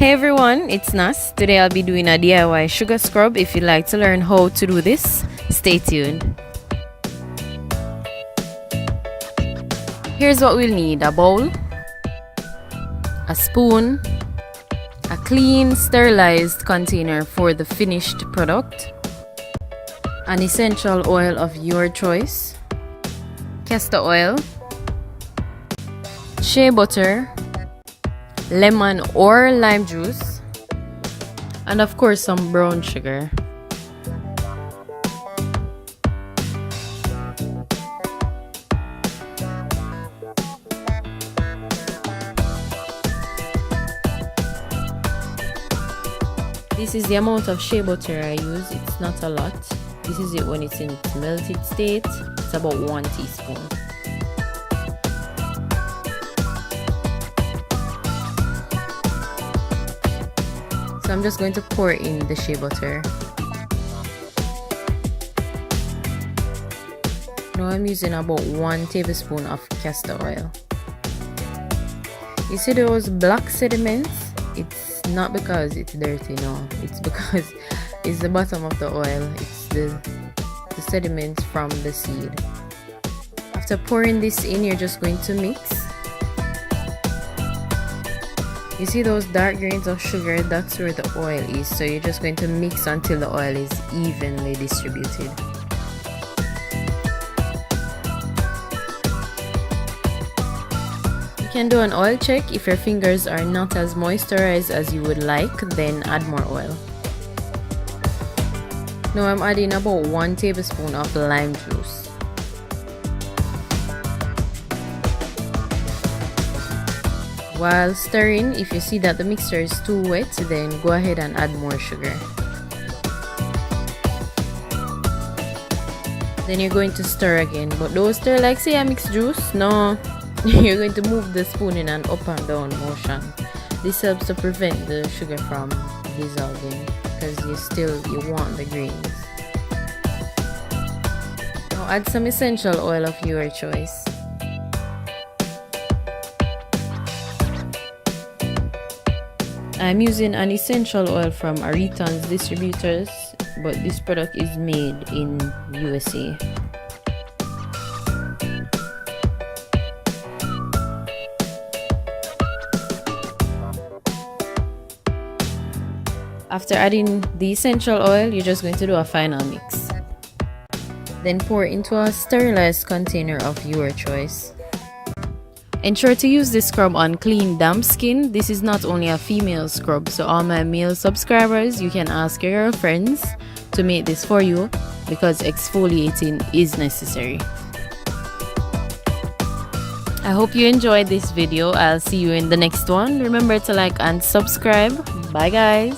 Hey everyone, it's Nas. Today I'll be doing a DIY sugar scrub. If you'd like to learn how to do this, stay tuned. Here's what we'll need: a bowl, a spoon, a clean sterilized container for the finished product, an essential oil of your choice, castor oil, shea butter, lemon or lime juice, and of course some brown sugar. This is the amount of shea butter I use. It's not a lot. This is it when it's in its melted state. It's about 1 teaspoon. So I'm just going to pour in the shea butter. Now I'm using about 1 tablespoon of castor oil. You see those black sediments? It's not because it's dirty, no. It's because it's the bottom of the oil. It's the sediments from the seed. After pouring this in, you're just going to mix. You see those dark grains of sugar? That's where the oil is. So you're just going to mix until the oil is evenly distributed. You can do an oil check. If your fingers are not as moisturized as you would like, then add more oil. Now I'm adding about 1 tablespoon of lime juice. While stirring, if you see that the mixture is too wet, then go ahead and add more sugar. Then you're going to stir again, but don't stir like say a mixed juice. No, you're going to move the spoon in an up and down motion. This helps to prevent the sugar from dissolving because you want the grains. Now add some essential oil of your choice. I'm using an essential oil from Ariton's distributors, but this product is made in USA. After adding the essential oil, you're just going to do a final mix. Then pour into a sterilized container of your choice. Ensure to use this scrub on clean, damp skin. This is not only a female scrub, so all my male subscribers, you can ask your girlfriends to make this for you because exfoliating is necessary. I hope you enjoyed this video. I'll see you in the next one. Remember to like and subscribe. Bye guys.